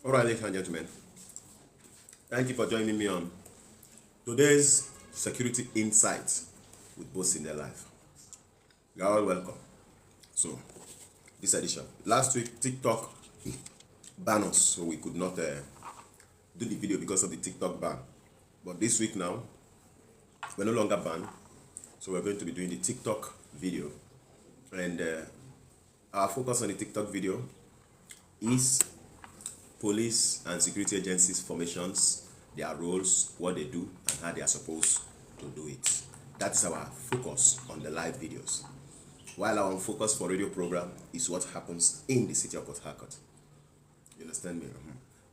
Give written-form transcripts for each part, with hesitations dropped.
All right, ladies and gentlemen, thank you for joining me on today's Security Insight with Bosindelive. You are all welcome. So, this edition. Last week, TikTok banned us, so we could not do the video because of the TikTok ban. But this week now, we're no longer banned, so we're going to be doing the TikTok video. And our focus on the TikTok video is police and security agencies formations, their roles, what they do, and how they are supposed to do it. That is our focus on the live videos. While our focus for radio program is what happens in the city of Port Harcourt. You understand me?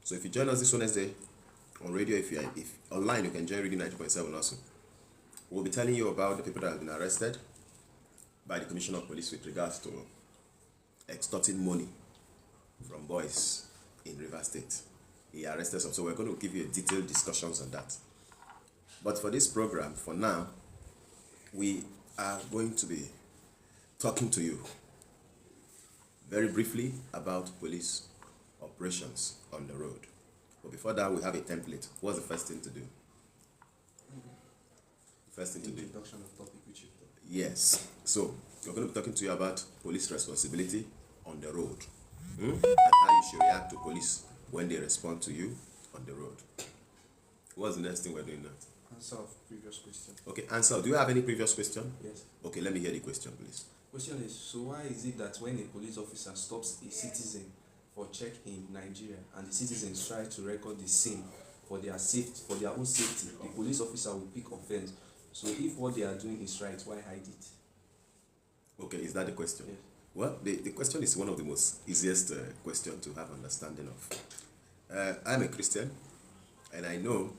So if you join us this Wednesday on radio, if online, you can join Radio 90.7 also. We'll be telling you about the people that have been arrested by the Commissioner of Police with regards to extorting money from boys in Rivers State. He arrested some, so we're going to give you a detailed discussions on that. But for this program, for now, we are going to be talking to you very briefly about police operations on the road. But before that, we have a template. What's the first thing to do? First thing to do. Introduction of topic which you talk. Yes. So we're going to be talking to you about police responsibility on the road, and how you should react to police when they respond to you on the road. What's the next thing we're doing now? Answer of previous question. Okay, answer. Do you have any previous question? Yes. Okay, let me hear the question, please. Question is, so why is it that when a police officer stops a citizen for check in Nigeria and the citizens try to record the scene for their safety, for their own safety, the police officer will pick offense? So if what they are doing is right, why hide it? Okay, is that the question? Yes. Well, the question is one of the most easiest question to have understanding of. I'm a Christian, and I know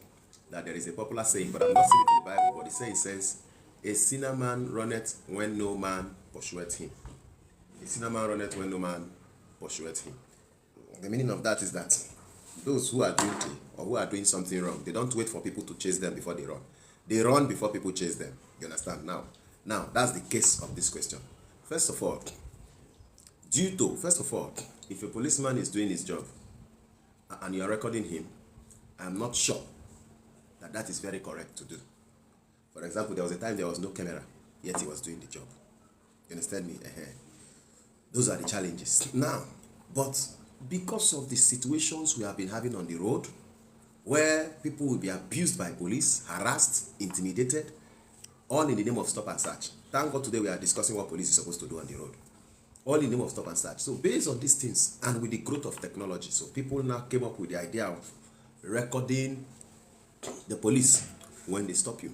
that there is a popular saying, but I'm not seeing it in the Bible, but the saying says, a sinner man runneth when no man pursueth him. A sinner man runneth when no man pursueth him. The meaning of that is that those who are guilty or who are doing something wrong, they don't wait for people to chase them before they run. They run before people chase them. You understand? Now, that's the case of this question. First of all, if a policeman is doing his job and you are recording him, I'm not sure that that is very correct to do. For example, there was a time there was no camera, yet he was doing the job. You understand me? Those are the challenges. Now, but because of the situations we have been having on the road, where people will be abused by police, harassed, intimidated, all in the name of stop and search. Thank God today we are discussing what police is supposed to do on the road. All in the name of stop and search. So based on these things, and with the growth of technology, so people now came up with the idea of recording the police when they stop you.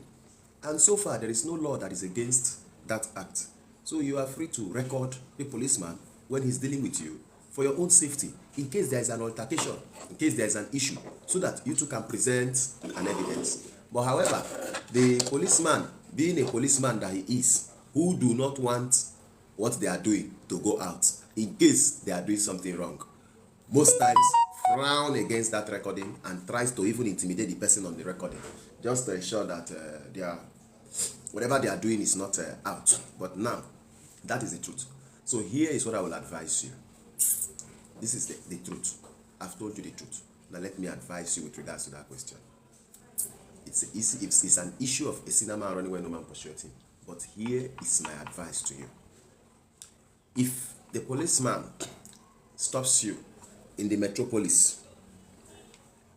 And so far, there is no law that is against that act. So you are free to record a policeman when he's dealing with you for your own safety, in case there is an altercation, in case there is an issue, so that you too can present an evidence. But however, the policeman, being a policeman that he is, who do not want what they are doing to go out, in case they are doing something wrong, most times frown against that recording and tries to even intimidate the person on the recording, just to ensure that whatever they are doing is not out. But now, that is the truth. So here is what I will advise you. This is the truth. I've told you the truth. Now let me advise you with regards to that question. It's an issue of a sinner man running when no man pursueth him. But here is my advice to you. If the policeman stops you in the metropolis,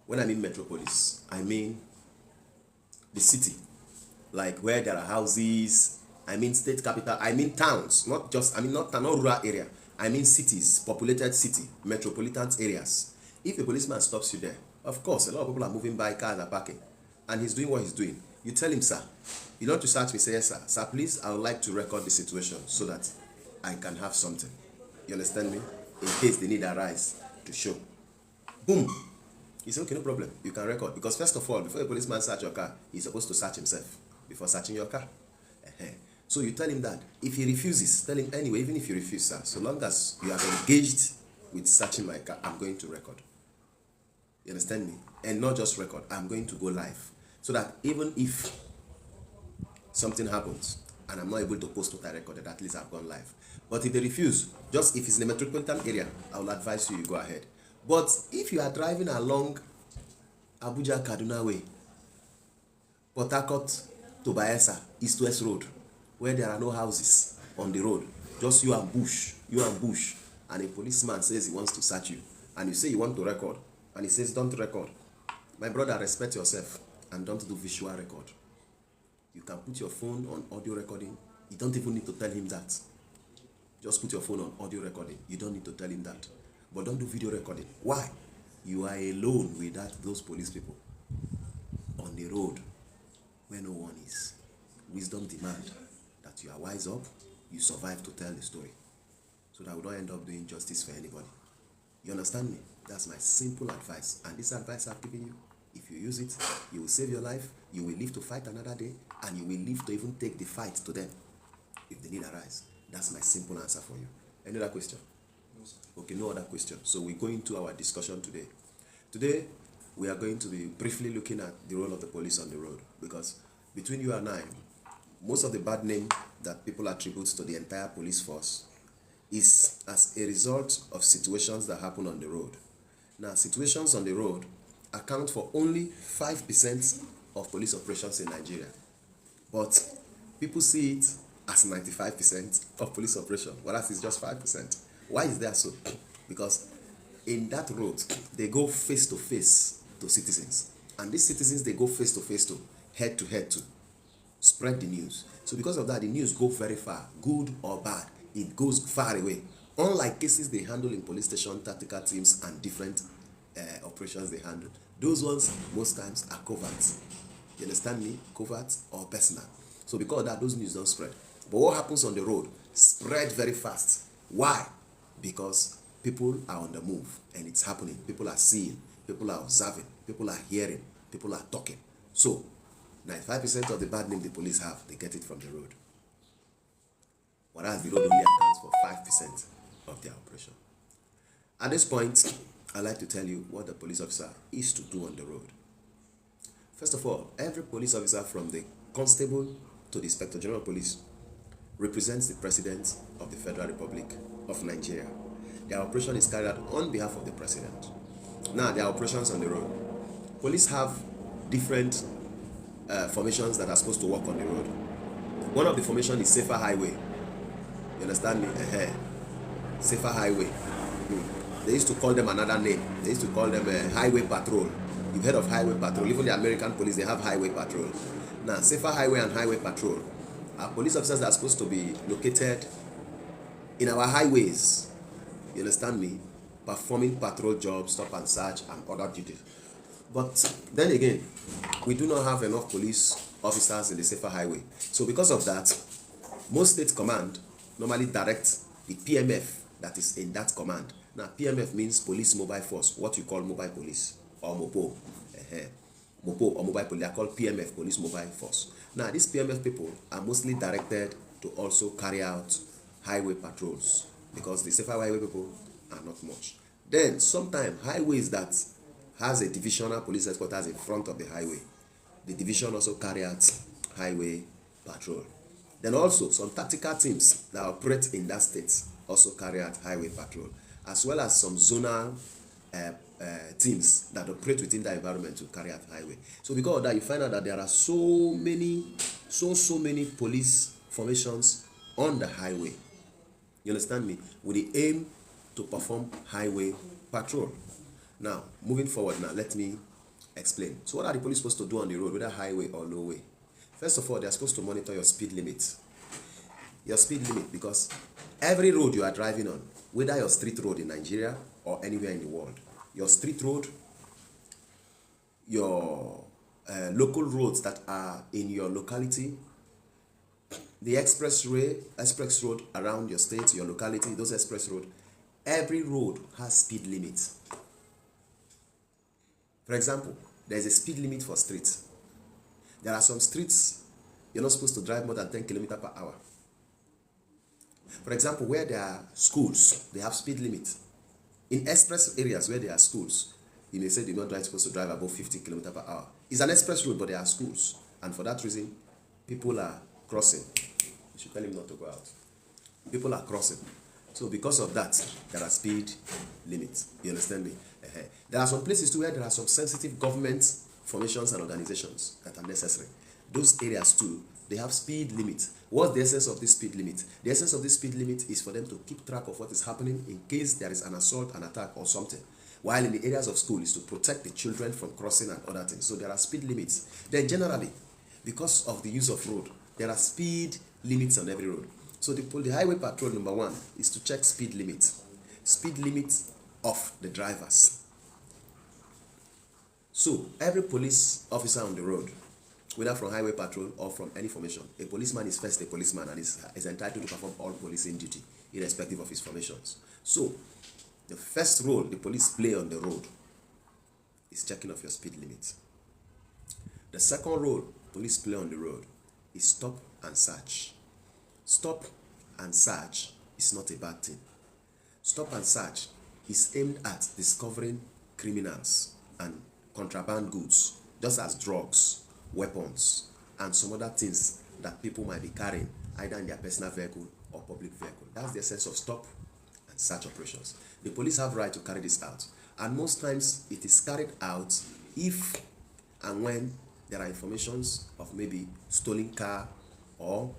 when I mean metropolis, I mean the city, like where there are houses, I mean state capital, I mean towns, not rural area, I mean cities, populated city, metropolitan areas. If a policeman stops you there, of course, a lot of people are moving by, cars are parking, and he's doing what he's doing. You tell him, sir, you don't want to search me, say, yes, sir. Sir, please, I would like to record the situation so that I can have something. You understand me? In case the need arise to show. Boom. He said, okay, no problem. You can record. Because first of all, before a policeman search your car, he's supposed to search himself before searching your car. So you tell him that. If he refuses, tell him anyway, even if you refuse, sir, so long as you have engaged with searching my car, I'm going to record. You understand me? And not just record, I'm going to go live. So that even if something happens and I'm not able to post what I recorded, at least I've gone live. But if they refuse, just if it's in the metropolitan area, I will advise you go ahead. But if you are driving along Abuja Kaduna way, Port Harcourt to Bayelsa, East-West Road, where there are no houses on the road, just you and bush, and a policeman says he wants to search you, and you say you want to record, and he says don't record. My brother, respect yourself and don't do visual record. You can put your phone on audio recording. You don't even need to tell him that. Just put your phone on audio recording. You don't need to tell him that. But don't do video recording. Why? You are alone with those police people on the road where no one is. Wisdom demand that you are wise up, you survive to tell the story, so that we don't end up doing justice for anybody. You understand me? That's my simple advice. And this advice I've given you, if you use it, you will save your life, you will live to fight another day, and you will live to even take the fight to them if the need arise. That's my simple answer for you. Any other question? No, sir. Okay, no other question. So we go into our discussion today. Today, we are going to be briefly looking at the role of the police on the road, because between you and I, most of the bad name that people attribute to the entire police force is as a result of situations that happen on the road. Now, situations on the road account for only 5% of police operations in Nigeria, but people see it as 95% of police operation, whereas it's just 5%. Why is that so? Because in that road, they go face to face to citizens, and these citizens, they go face to face to, head to spread the news. So because of that, the news go very far, good or bad, it goes far away. Unlike cases they handle in police station, tactical teams, and different operations they handle, those ones most times are covert. You understand me? Covert or personal. So because of that, those news don't spread. But what happens on the road spread very fast. Why? Because people are on the move and it's happening. People are seeing, people are observing, people are hearing, people are talking. So 95% of the bad name the police have, they get it from the road. Whereas the road only accounts for 5% of their operation. At this point, I'd like to tell you what the police officer is to do on the road. First of all, every police officer, from the constable to the inspector general of police, represents the president of the Federal Republic of Nigeria. Their operation is carried out on behalf of the president. Now, their operations on the road. Police have different formations that are supposed to work on the road. One of the formation is safer highway. You understand me? Safer highway. They used to call them another name. They used to call them highway patrol. You've heard of highway patrol. Even the American police, they have highway patrol. Now, safer highway and highway patrol are police officers that are supposed to be located in our highways. You understand me? Performing patrol jobs, stop and search, and other duties. But then again, we do not have enough police officers in the safer highway. So because of that, most state command normally direct the PMF that is in that command. Now, PMF means Police Mobile Force, what you call mobile police, or MOPO. MOPO or mobile police, they are called PMF, Police Mobile Force. Now, these PMF people are mostly directed to also carry out highway patrols, because the safer highway people are not much. Then, sometimes highways that has a divisional police headquarters in front of the highway, the division also carry out highway patrol. Then also, some tactical teams that operate in that state also carry out highway patrol, as well as some zonal teams that operate within the environment to carry out highway. So because of that, you find out that there are so many police formations on the highway. You understand me? With the aim to perform highway patrol. Now, moving forward now, let me explain. So what are the police supposed to do on the road, whether highway or low way? First of all, they are supposed to monitor your speed limit. Your speed limit, because every road you are driving on, whether your street road in Nigeria or anywhere in the world, your street road, your local roads that are in your locality, the express road around your state, your locality, those express road, every road has speed limit. For example, there's a speed limit for streets. There are some streets you're not supposed to drive more than 10 kilometers per hour. For example, where there are schools, they have speed limit. In express areas where there are schools, you may say you're not supposed to drive above 50 kilometers per hour. It's an express road, but there are schools. And for that reason, people are crossing. You should tell him not to go out. People are crossing. So because of that, there are speed limits. You understand me? There are some places too where there are some sensitive government formations and organizations that are necessary. Those areas too, they have speed limits. What's the essence of this speed limit? The essence of this speed limit is for them to keep track of what is happening in case there is an assault, an attack, or something. While in the areas of school is to protect the children from crossing and other things. So there are speed limits. Then generally, because of the use of road, there are speed limits on every road. So the highway patrol number 1 is to check speed limits. Speed limits of the drivers. So every police officer on the road, whether from highway patrol or from any formation, a policeman is first a policeman and is entitled to perform all policing duty, irrespective of his formations. So the first role the police play on the road is checking of your speed limits. The second role police play on the road is stop and search. Stop and search is not a bad thing. Stop and search is aimed at discovering criminals and contraband goods, just as drugs, weapons, and some other things that people might be carrying, either in their personal vehicle or public vehicle. That's the essence of stop and search operations. The police have right to carry this out, and most times it is carried out if and when there are informations of maybe stolen car or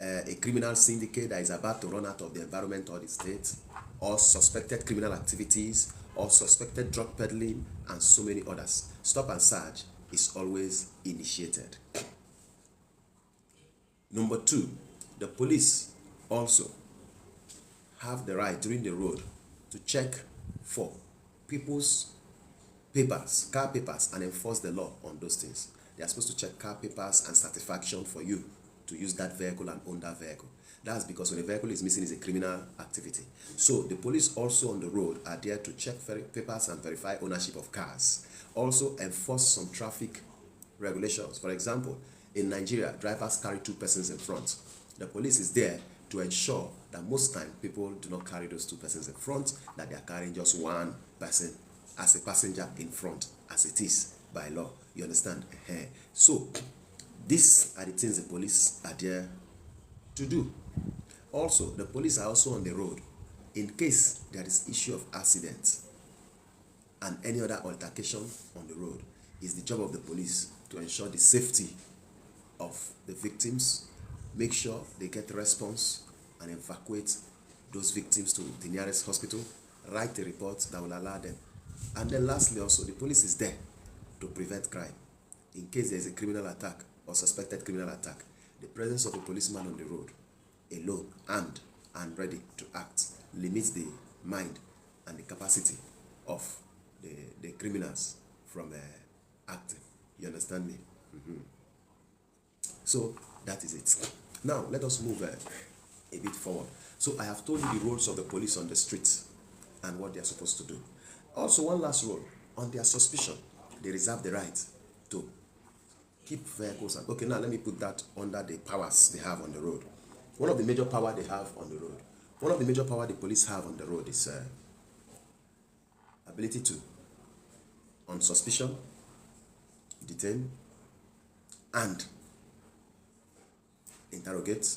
a criminal syndicate that is about to run out of the environment or the state, or suspected criminal activities, or suspected drug peddling, and so many others. Stop and search is always initiated. Number 2, the police also have the right during the road to check for people's papers, car papers, and enforce the law on those things. They are supposed to check car papers and satisfaction for you to use that vehicle and own that vehicle. That's because when a vehicle is missing, it's a criminal activity. So the police also on the road are there to check papers and verify ownership of cars. Also enforce some traffic regulations. For example, in Nigeria, drivers carry 2 persons in front. The police is there to ensure that most time people do not carry those 2 persons in front, that they are carrying just 1 person as a passenger in front, as it is by law. You understand? So these are the things the police are there to do. Also, the police are also on the road in case there is issue of accident and any other altercation on the road. It's the job of the police to ensure the safety of the victims, make sure they get response and evacuate those victims to the nearest hospital, write a report that will allow them. And then lastly also, the police is there to prevent crime. In case there is a criminal attack or suspected criminal attack, the presence of a policeman on the road, alone, armed and ready to act, limits the mind and the capacity of the criminals from acting. You understand me? So that is it. Now let us move a bit forward. So I have told you the roles of the police on the streets and what they are supposed to do. Also, one last role: on their suspicion, they reserve the right to keep vehicles. Okay, now let me put that under the powers they have on the road. One of the major powers they have on the road, one of the major powers the police have on the road is ability to, on suspicion, detain and interrogate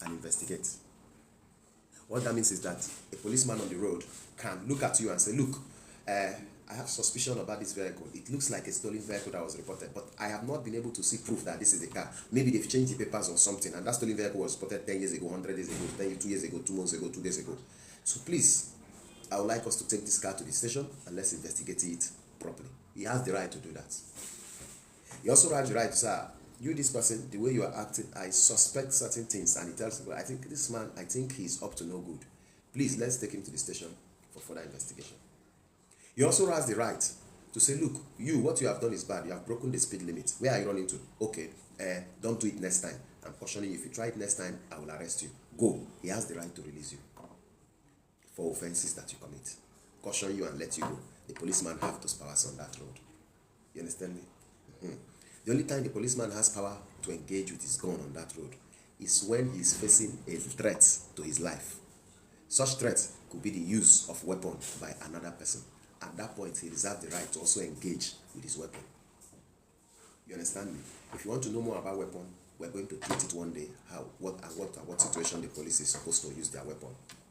and investigate. What that means is that a policeman on the road can look at you and say, look, I have suspicion about this vehicle. It looks like a stolen vehicle that was reported, but I have not been able to see proof that this is the car. Maybe they've changed the papers or something, and that stolen vehicle was reported 10 years ago, 100 days ago, 2 years ago, 2 months ago, 2 days ago. So please, I would like us to take this car to the station and let's investigate it properly. He has the right to do that. He also has the right to say, you, this person, the way you are acting, I suspect certain things, and he tells people, I think this man, I think he's up to no good. Please, let's take him to the station for further investigation. He also has the right to say, look, you, what you have done is bad. You have broken the speed limit. Where are you running to? Okay, don't do it next time. I'm cautioning you. If you try it next time, I will arrest you. Go. He has the right to release you for offenses that you commit. Caution you and let you go. The policeman has those powers on that road. You understand me? The only time the policeman has power to engage with his gun on that road is when he is facing a threat to his life. Such threat could be the use of weapon by another person. At that point, he reserves the right to also engage with his weapon. You understand me? If you want to know more about weapon, we're going to treat it one day, what situation the police is supposed to use their weapon.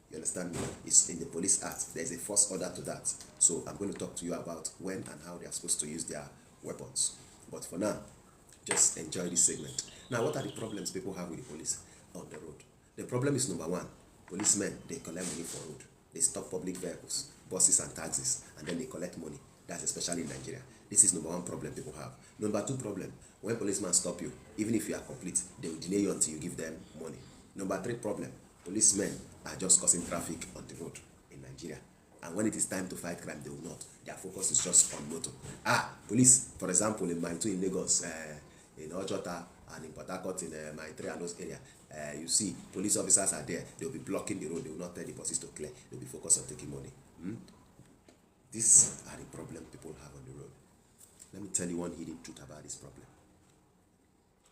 You understand me? It's in the police act. There's a first order to that. So I'm going to talk to you about when and how they are supposed to use their weapons. But for now, just enjoy this segment. Now, what are the problems people have with the police on the road? The problem is number one, policemen, they collect money for road. They stop public vehicles, buses and taxis, and then they collect money. That's especially in Nigeria. This is number one problem people have. Number two problem, when policemen stop you, even if you are complete, they will delay you until you give them money. Number three problem, policemen are just causing traffic on the road in Nigeria. And when it is time to fight crime, they will not. Their focus is just on motor. Police, for example, in my two in Lagos, in Ojota, and in Port Harcourt, in my three and those area, you see, police officers are there. They will be blocking the road. They will not tell the buses to clear. They will be focused on taking money. These are the problems people have on the road. Let me tell you one hidden truth about this problem.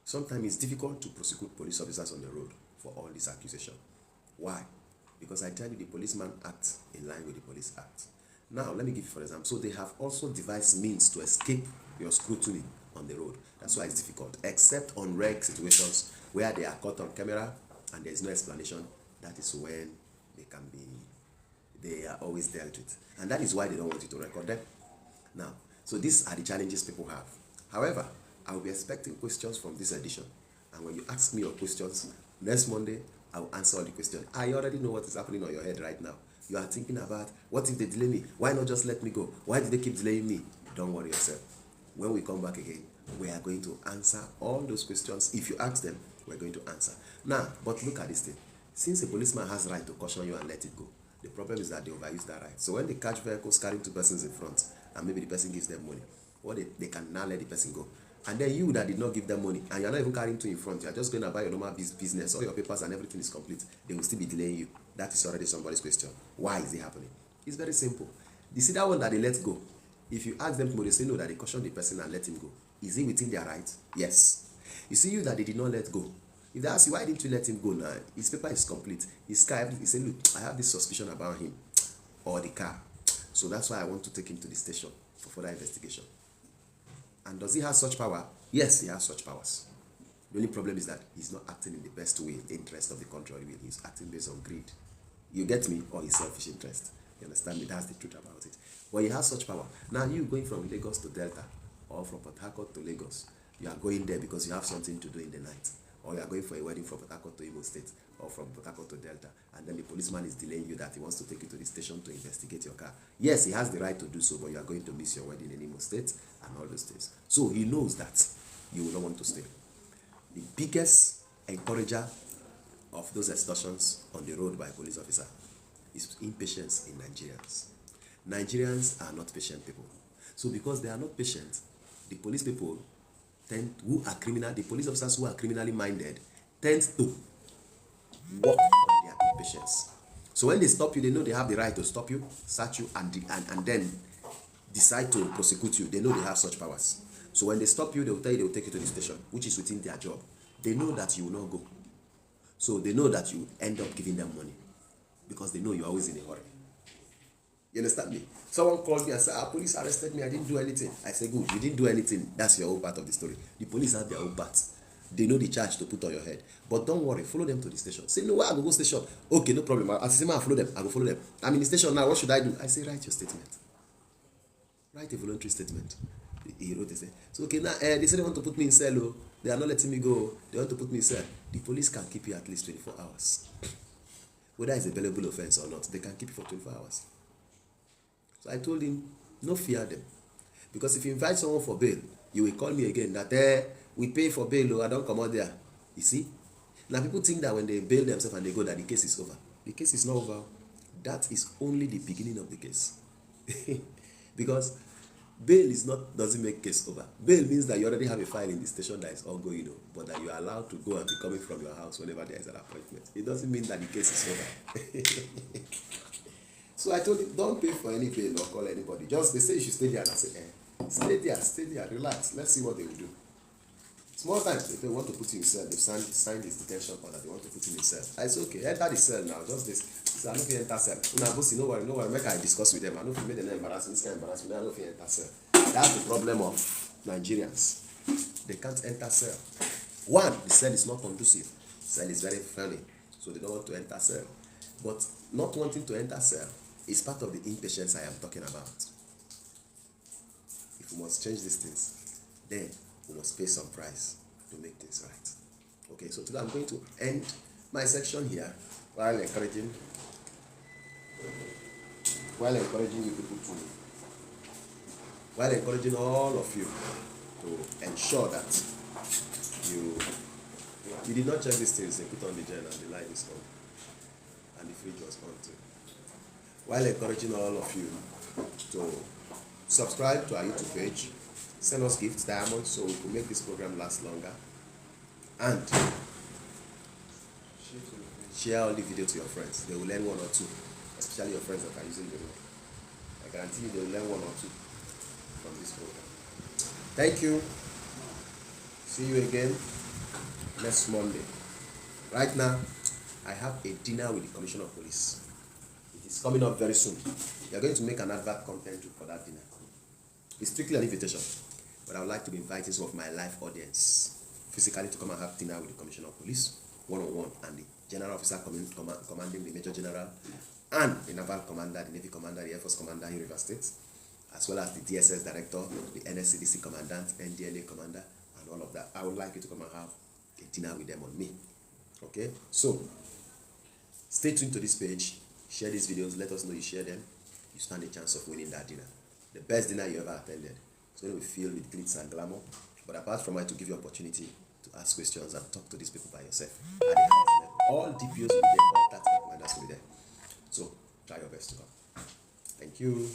Sometimes it's difficult to prosecute police officers on the road for all these accusations. Why? Because I tell you, the policeman acts in line with the police act. Now, let me give you for example. So they have also devised means to escape your scrutiny on the road. That's why it's difficult. Except on rare situations where they are caught on camera and there is no explanation, that is when they are always dealt with. And that is why they don't want you to record them. Now, so these are the challenges people have. However, I will be expecting questions from this edition. And when you ask me your questions, next Monday, I will answer all the questions. I already know what is happening on your head right now. You are thinking about, what if they delay me? Why not just let me go? Why do they keep delaying me? Don't worry yourself. When we come back again, we are going to answer all those questions. If you ask them, we're going to answer. Now, but look at this thing. Since a policeman has the right to caution you and let it go, the problem is that they overuse that right. So when they catch vehicles carrying two persons in front, and maybe the person gives them money, they can now let the person go. And then you that did not give them money, and you're not even carrying two in front, you're just going to buy your normal business, all your papers and everything is complete, they will still be delaying you. That is already somebody's question. Why is it happening? It's very simple. You see that one that they let go, if you ask them tomorrow, they say no, that they caution the person and let him go. Is it within their right? Yes. You see you that they did not let go. If they ask you, why didn't you let him go now? His paper is complete. His car, he said, look, I have this suspicion about him or the car. So that's why I want to take him to the station for further investigation. And does he have such power? Yes, he has such powers. The only problem is that he's not acting in the best way, interest of the country will. He's acting based on greed. You get me? Or his selfish interest. You understand me? That's the truth about it. But he has such power. Now you going from Lagos to Delta or from Port Harcourt to Lagos, you are going there because you have something to do in the night. Or you are going for a wedding from Port Harcourt to Imo State or from Port Harcourt to Delta, and then the policeman is delaying you that he wants to take you to the station to investigate your car. Yes, he has the right to do so, but you are going to miss your wedding in Imo State and all those things. So he knows that you will not want to stay. The biggest encourager of those extortions on the road by a police officer is impatience in Nigerians. Nigerians are not patient people. So because they are not patient, the police people the police officers who are criminally minded tend to work on their impatience. So when they stop you, they know they have the right to stop you, search you, and then decide to prosecute you. They know they have such powers. So when they stop you, they will tell you they will take you to the station, which is within their job. They know that you will not go. So they know that you end up giving them money because they know you're always in a hurry. You understand me? Someone called me and said, police arrested me, I didn't do anything. I said, good, you didn't do anything. That's your own part of the story. The police have their own part. They know the charge to put on your head. But don't worry, follow them to the station. Say, no, I will go station. Okay, no problem. I say, I follow them. I will follow them. I'm in the station now. What should I do? I say, write your statement. Write a voluntary statement. He wrote it. So, okay, now they say they want to put me in cell. Oh. They are not letting me go. They want to put me in cell. The police can keep you at least 24 hours. Whether it's a bailable offense or not, they can keep you for 24 hours. So I told him, no fear them. Because if you invite someone for bail, you will call me again that we pay for bail, I don't come out there. You see? Now people think that when they bail themselves and they go, that the case is over. The case is not over. That is only the beginning of the case. Because bail doesn't make case over. Bail means that you already have a file in the station that is ongoing, but that you are allowed to go and be coming from your house whenever there is an appointment. It doesn't mean that the case is over. So I told him, don't pay for any bail or call anybody. Just, they say you should stay there. And I say, stay there, relax. Let's see what they will do. Small times, if they want to put you in cell, they've signed this detention order, they want to put you in cell. I say, okay, enter the cell now, just this. So I don't feel enter cell. Una bossy, no worry, make I discuss with them. I don't feel make them embarrass me, this kind of embarrassment, I don't feel enter cell. That's the problem of Nigerians. They can't enter cell. One, the cell is not conducive. Cell is very friendly, so they don't want to enter cell. But not wanting to enter cell is part of the impatience I am talking about. If we must change these things, then we must pay some price to make things right. Okay, so today I'm going to end my section here while encouraging you people to, while encouraging all of you to ensure that you did not check these things. They put on the gen and the light is on, and the fridge was on too. While encouraging all of you to subscribe to our YouTube page, send us gifts, diamonds, so we can make this program last longer, and share all the video to your friends. They will learn one or two, especially your friends that are using the room. I guarantee you they will learn one or two from this program. Thank you. See you again next Monday. Right now, I have a dinner with the Commissioner of Police. It is coming up very soon. We are going to make an advert content for that dinner. It's strictly an invitation, but I would like to be inviting some of my live audience physically to come and have dinner with the Commissioner of Police, one-on-one, and the General Officer commanding the Major General, and the Naval Commander, the Navy Commander, the Air Force Commander in River State, as well as the DSS Director, the NSCDC Commandant, NDLA Commander, and all of that. I would like you to come and have a dinner with them on me. Okay? So, stay tuned to this page. Share these videos. Let us know you share them. You stand a chance of winning that dinner. The best dinner you ever attended. It's going to be filled with glitz and glamour. But apart from it, to give you opportunity to ask questions and talk to these people by yourself. At the highest level. All DPOs will be there. All tactical commanders will be there. So, try your best to come. Thank you.